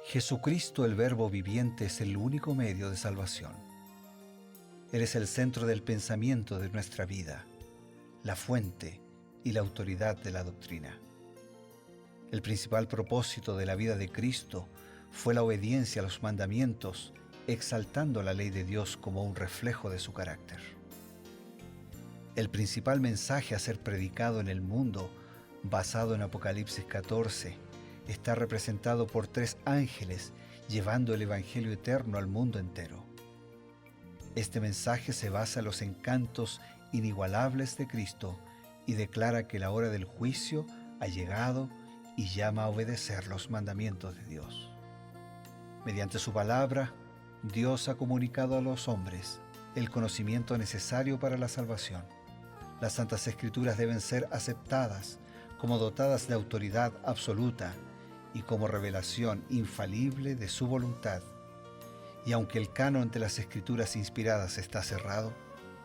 Jesucristo, el Verbo viviente, es el único medio de salvación. Él es el centro del pensamiento de nuestra vida, la fuente y la autoridad de la doctrina. El principal propósito de la vida de Cristo fue la obediencia a los mandamientos, exaltando la ley de Dios como un reflejo de su carácter. El principal mensaje a ser predicado en el mundo, basado en Apocalipsis 14, está representado por 3 ángeles llevando el Evangelio eterno al mundo entero. Este mensaje se basa en los encantos inigualables de Cristo y declara que la hora del juicio ha llegado y llama a obedecer los mandamientos de Dios. Mediante su palabra, Dios ha comunicado a los hombres el conocimiento necesario para la salvación. Las Santas Escrituras deben ser aceptadas como dotadas de autoridad absoluta y como revelación infalible de su voluntad. Y aunque el canon de las Escrituras inspiradas está cerrado,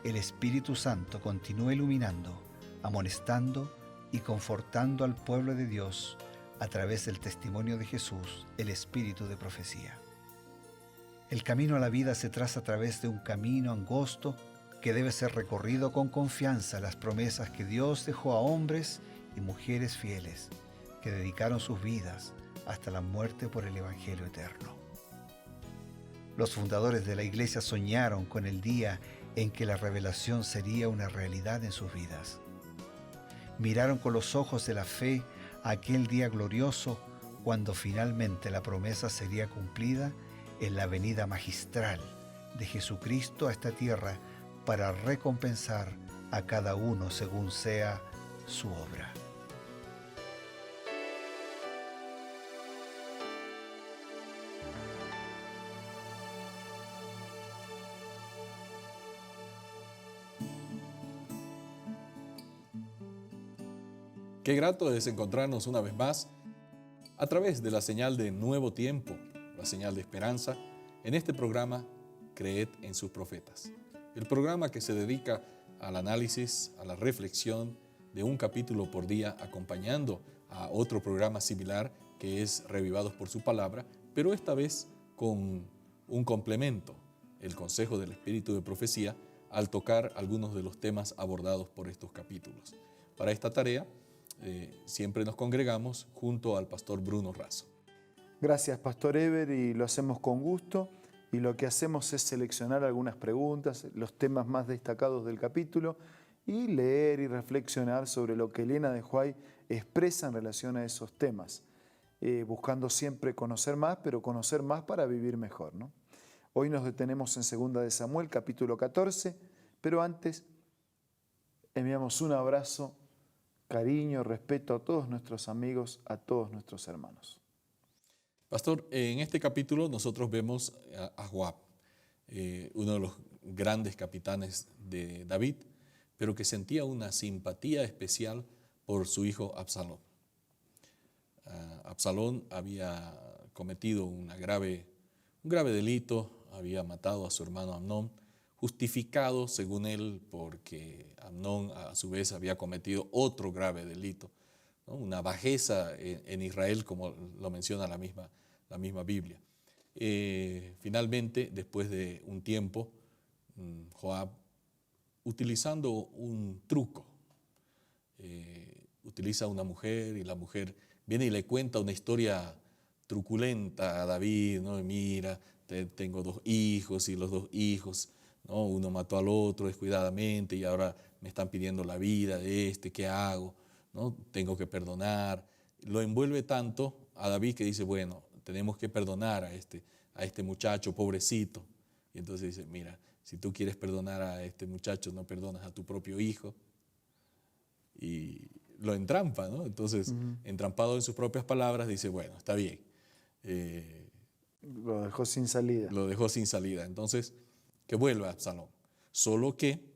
el Espíritu Santo continúa iluminando, amonestando y confortando al pueblo de Dios a través del testimonio de Jesús, el Espíritu de profecía. El camino a la vida se traza a través de un camino angosto que debe ser recorrido con confianza a las promesas que Dios dejó a hombres y mujeres fieles que dedicaron sus vidas hasta la muerte por el Evangelio eterno. Los fundadores de la Iglesia soñaron con el día en que la revelación sería una realidad en sus vidas. Miraron con los ojos de la fe a aquel día glorioso cuando finalmente la promesa sería cumplida en la venida magistral de Jesucristo a esta tierra para recompensar a cada uno según sea su obra. Qué grato es encontrarnos una vez más a través de la señal de Nuevo Tiempo, la señal de esperanza, en este programa Creed en sus profetas. El programa que se dedica al análisis, a la reflexión de un capítulo por día, acompañando a otro programa similar que es Revivados por su Palabra, pero esta vez con un complemento, el consejo del Espíritu de Profecía, al tocar algunos de los temas abordados por estos capítulos. Para esta tarea, siempre nos congregamos junto al pastor Bruno Razo. Gracias, Pastor Eber, y lo hacemos con gusto. Y lo que hacemos es seleccionar algunas preguntas, los temas más destacados del capítulo, y leer y reflexionar sobre lo que Elena de White expresa en relación a esos temas, buscando siempre conocer más, pero conocer más para vivir mejor, ¿no? Hoy nos detenemos en 2 de Samuel, capítulo 14, pero antes enviamos un abrazo, cariño, respeto a todos nuestros amigos, a todos nuestros hermanos. Pastor, en este capítulo nosotros vemos a Joab, uno de los grandes capitanes de David, pero que sentía una simpatía especial por su hijo Absalón. Absalón había cometido un grave delito, había matado a su hermano Amnón, justificado según él porque Amnón a su vez había cometido otro grave delito, ¿no? Una bajeza en Israel, como lo menciona la misma Biblia. Finalmente, después de un tiempo, Joab, utilizando un truco, utiliza a una mujer y la mujer viene y le cuenta una historia truculenta a David, ¿no? Mira, tengo 2 hijos y los 2 hijos, ¿no? Uno mató al otro descuidadamente y ahora me están pidiendo la vida de ¿qué hago? ¿No? Tengo que perdonar. Lo envuelve tanto a David que dice, bueno, tenemos que perdonar a este muchacho pobrecito. Y entonces dice, mira, si tú quieres perdonar a este muchacho, no perdonas a tu propio hijo. Y lo entrampa, ¿no? Entonces, entrampado en sus propias palabras, dice, bueno, está bien. Lo dejó sin salida. Lo dejó sin salida. Entonces, que vuelva a Absalón. Solo que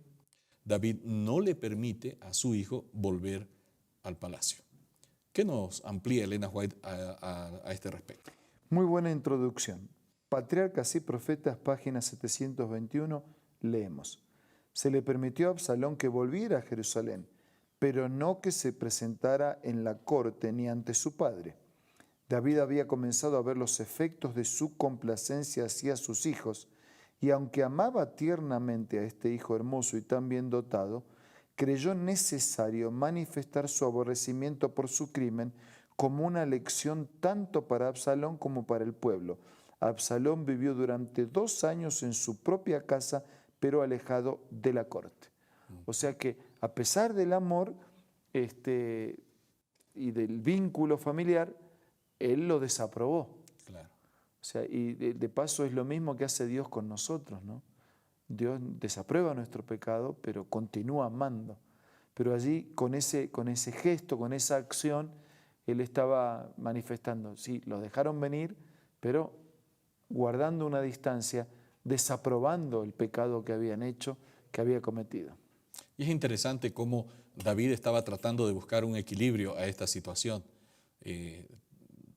David no le permite a su hijo volver al palacio. ¿Qué nos amplía Elena White a este respecto? Muy buena introducción. Patriarcas y Profetas, página 721, leemos. Se le permitió a Absalón que volviera a Jerusalén, pero no que se presentara en la corte ni ante su padre. David había comenzado a ver los efectos de su complacencia hacia sus hijos, y aunque amaba tiernamente a este hijo hermoso y tan bien dotado, creyó necesario manifestar su aborrecimiento por su crimen como una lección tanto para Absalón como para el pueblo. Absalón vivió durante 2 años en su propia casa, pero alejado de la corte. O sea que a pesar del amor y del vínculo familiar, él lo desaprobó. Claro. O sea, y de paso es lo mismo que hace Dios con nosotros, ¿no? Dios desaprueba nuestro pecado, pero continúa amando. Pero allí, con ese gesto, con esa acción, Él estaba manifestando, sí, los dejaron venir, pero guardando una distancia, desaprobando el pecado que habían hecho, que había cometido. Y es interesante cómo David estaba tratando de buscar un equilibrio a esta situación,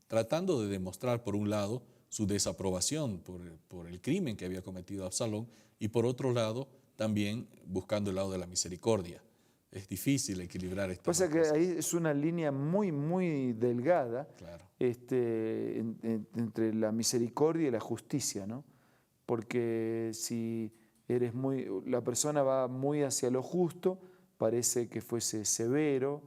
tratando de demostrar, por un lado, su desaprobación por el crimen que había cometido Absalón, y por otro lado, también buscando el lado de la misericordia. Es difícil equilibrar estas Pasa dos que cosas. ahí es una línea muy, muy delgada, Claro. entre la misericordia y la justicia, ¿no? Porque si la persona va muy hacia lo justo, parece que fuese severo,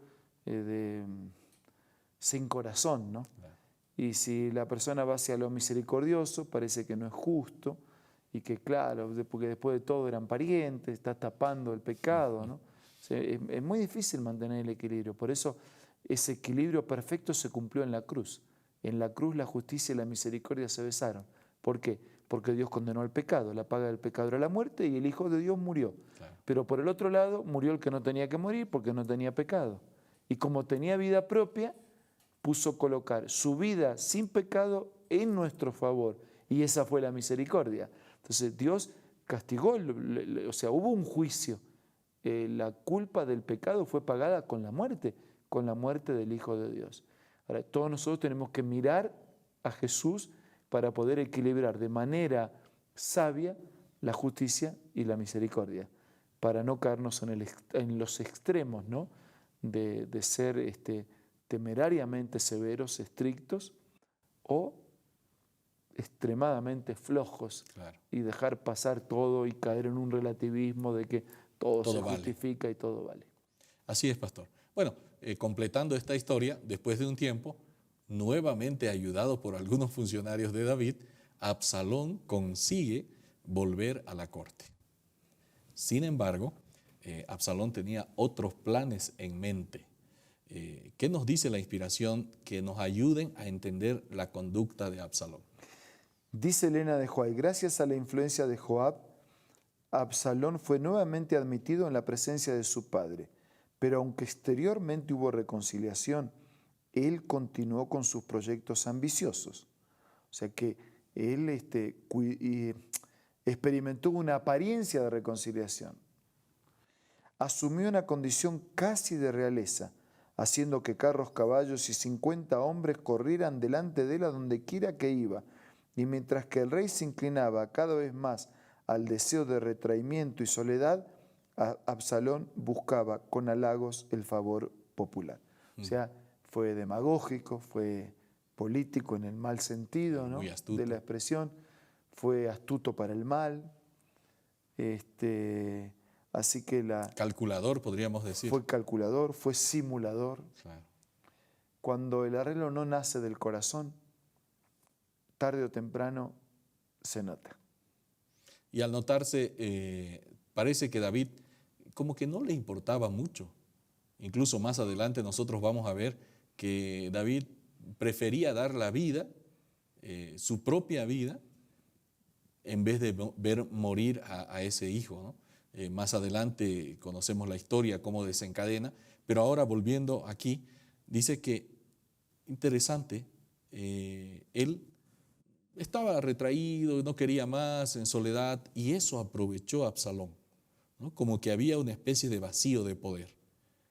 sin corazón, ¿no? Claro. Y si la persona va hacia lo misericordioso, parece que no es justo y que, claro, porque después de todo eran parientes, está tapando el pecado, ¿no? O sea, es muy difícil mantener el equilibrio. Por eso ese equilibrio perfecto se cumplió en la cruz. En la cruz la justicia y la misericordia se besaron. ¿Por qué? Porque Dios condenó al pecado. La paga del pecado era la muerte y el Hijo de Dios murió. Claro. Pero por el otro lado murió el que no tenía que morir porque no tenía pecado. Y como tenía vida propia, puso colocar su vida sin pecado en nuestro favor. Y esa fue la misericordia. Entonces Dios castigó, o sea, hubo un juicio. La culpa del pecado fue pagada con la muerte del Hijo de Dios. Ahora, todos nosotros tenemos que mirar a Jesús para poder equilibrar de manera sabia la justicia y la misericordia, para no caernos en los extremos, ¿no? de ser temerariamente severos, estrictos, o extremadamente flojos, Claro. y dejar pasar todo y caer en un relativismo de que todo se vale. justifica y todo vale. Así es, pastor. Bueno, completando esta historia, después de un tiempo, nuevamente ayudado por algunos funcionarios de David, Absalón consigue volver a la corte. Sin embargo, Absalón tenía otros planes en mente. ¿Qué nos dice la inspiración que nos ayuden a entender la conducta de Absalón? Dice Elena de Joab, gracias a la influencia de Joab, Absalón fue nuevamente admitido en la presencia de su padre, pero aunque exteriormente hubo reconciliación, él continuó con sus proyectos ambiciosos. O sea que él experimentó una apariencia de reconciliación. Asumió una condición casi de realeza, haciendo que carros, caballos y 50 hombres corrieran delante de él a donde quiera que iba. Y mientras que el rey se inclinaba cada vez más al deseo de retraimiento y soledad, Absalón buscaba con halagos el favor popular. O sea, fue demagógico, fue político en el mal sentido, ¿no? Muy astuto. De la expresión, fue astuto para el mal, así que Calculador, podríamos decir. fue calculador, fue simulador. Claro. Cuando el arreglo no nace del corazón, tarde o temprano se nota. Y al notarse, parece que David como que no le importaba mucho. Incluso más adelante nosotros vamos a ver que David prefería dar la vida, su propia vida, en vez de ver morir a ese hijo, ¿no? Más adelante conocemos la historia, cómo desencadena, pero ahora volviendo aquí, dice que, interesante, él estaba retraído, no quería más, en soledad, y eso aprovechó a Absalón, ¿no? Como que había una especie de vacío de poder,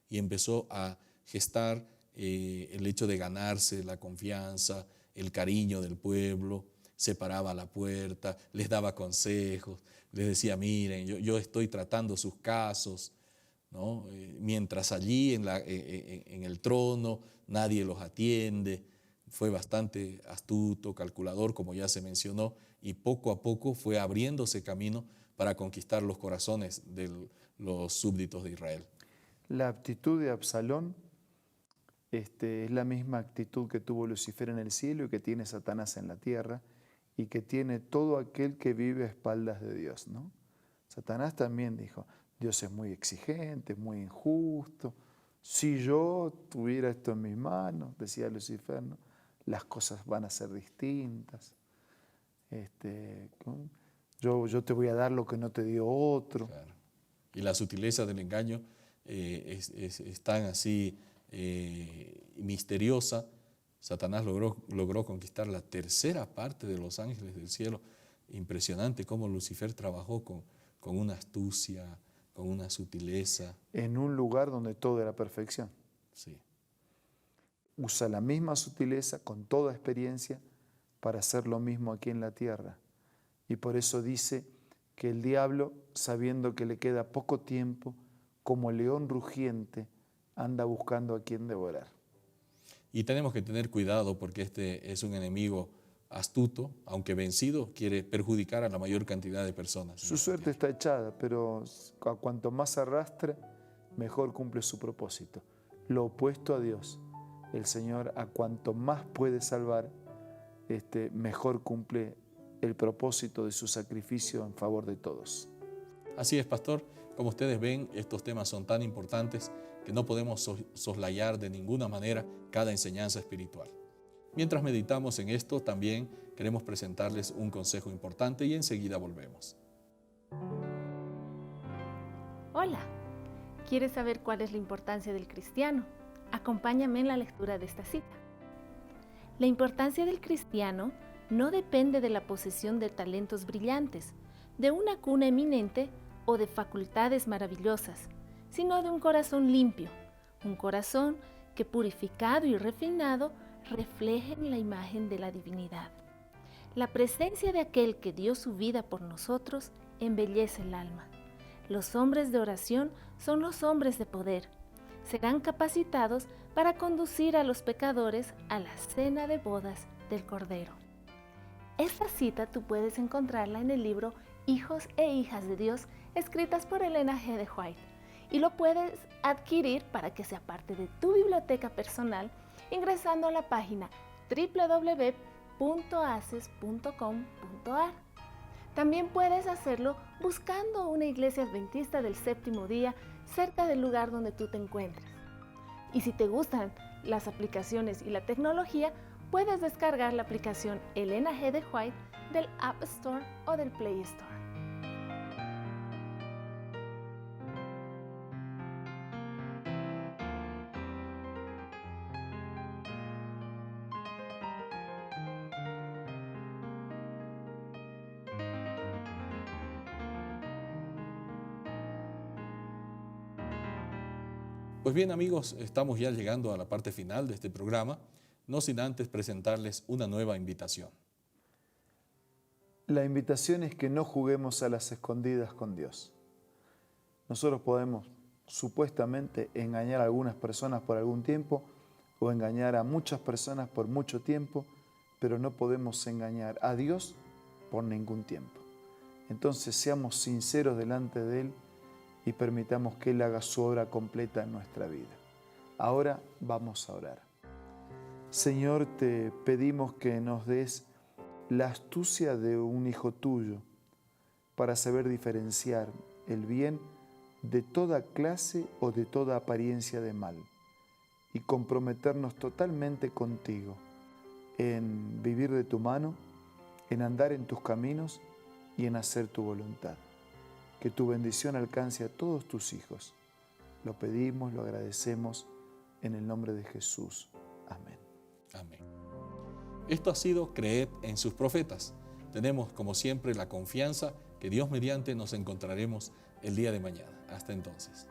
y empezó a gestar el hecho de ganarse la confianza, el cariño del pueblo. Se paraba a la puerta, les daba consejos, les decía, miren, yo estoy tratando sus casos, ¿no? Mientras allí en el trono nadie los atiende. fue bastante astuto, calculador, como ya se mencionó, y poco a poco fue abriéndose camino para conquistar los corazones de los súbditos de Israel. La actitud de Absalón es la misma actitud que tuvo Lucifer en el cielo y que tiene Satanás en la tierra y que tiene todo aquel que vive a espaldas de Dios, ¿no? Satanás también dijo, Dios es muy exigente, muy injusto. Si yo tuviera esto en mis manos, decía Lucifer, ¿no?, las cosas van a ser distintas. Yo te voy a dar lo que no te dio otro. Claro. Y la sutileza del engaño es tan así misteriosa. Satanás logró conquistar la tercera parte de los ángeles del cielo. Impresionante cómo Lucifer trabajó con una astucia, con una sutileza. En un lugar donde todo era perfección. Sí. Usa la misma sutileza con toda experiencia para hacer lo mismo aquí en la tierra. Y por eso dice que el diablo, sabiendo que le queda poco tiempo, como león rugiente, anda buscando a quien devorar. Y tenemos que tener cuidado porque este es un enemigo astuto, aunque vencido, quiere perjudicar a la mayor cantidad de personas. Su suerte está echada, pero a cuanto más arrastra, mejor cumple su propósito. Lo opuesto a Dios, el Señor, a cuanto más puede salvar, mejor cumple el propósito de su sacrificio en favor de todos. Así es, pastor. Como ustedes ven, estos temas son tan importantes que no podemos soslayar de ninguna manera cada enseñanza espiritual. Mientras meditamos en esto, también queremos presentarles un consejo importante y enseguida volvemos. Hola, ¿quieres saber cuál es la importancia del cristiano? Acompáñame en la lectura de esta cita. La importancia del cristiano no depende de la posesión de talentos brillantes, de una cuna eminente o de facultades maravillosas, sino de un corazón limpio, un corazón que purificado y refinado reflejen la imagen de la divinidad. La presencia de aquel que dio su vida por nosotros embellece el alma. Los hombres de oración son los hombres de poder. Serán capacitados para conducir a los pecadores a la cena de bodas del Cordero. Esta cita tú puedes encontrarla en el libro Hijos e Hijas de Dios, escritas por Elena G. de White, y lo puedes adquirir para que sea parte de tu biblioteca personal ingresando a la página www.aces.com.ar. También puedes hacerlo buscando una iglesia adventista del séptimo día cerca del lugar donde tú te encuentres. Y si te gustan las aplicaciones y la tecnología, puedes descargar la aplicación Elena G. de White del App Store o del Play Store. Pues bien, amigos, estamos ya llegando a la parte final de este programa, no sin antes presentarles una nueva invitación. La invitación es que no juguemos a las escondidas con Dios. Nosotros podemos supuestamente engañar a algunas personas por algún tiempo o engañar a muchas personas por mucho tiempo, pero no podemos engañar a Dios por ningún tiempo. Entonces seamos sinceros delante de Él y permitamos que Él haga su obra completa en nuestra vida. Ahora vamos a orar. Señor, te pedimos que nos des la astucia de un hijo tuyo para saber diferenciar el bien de toda clase o de toda apariencia de mal y comprometernos totalmente contigo en vivir de tu mano, en andar en tus caminos y en hacer tu voluntad. Que tu bendición alcance a todos tus hijos. Lo pedimos, lo agradecemos en el nombre de Jesús. Amén. Amén. Esto ha sido Creed en sus profetas. Tenemos, como siempre, la confianza que Dios mediante nos encontraremos el día de mañana. Hasta entonces.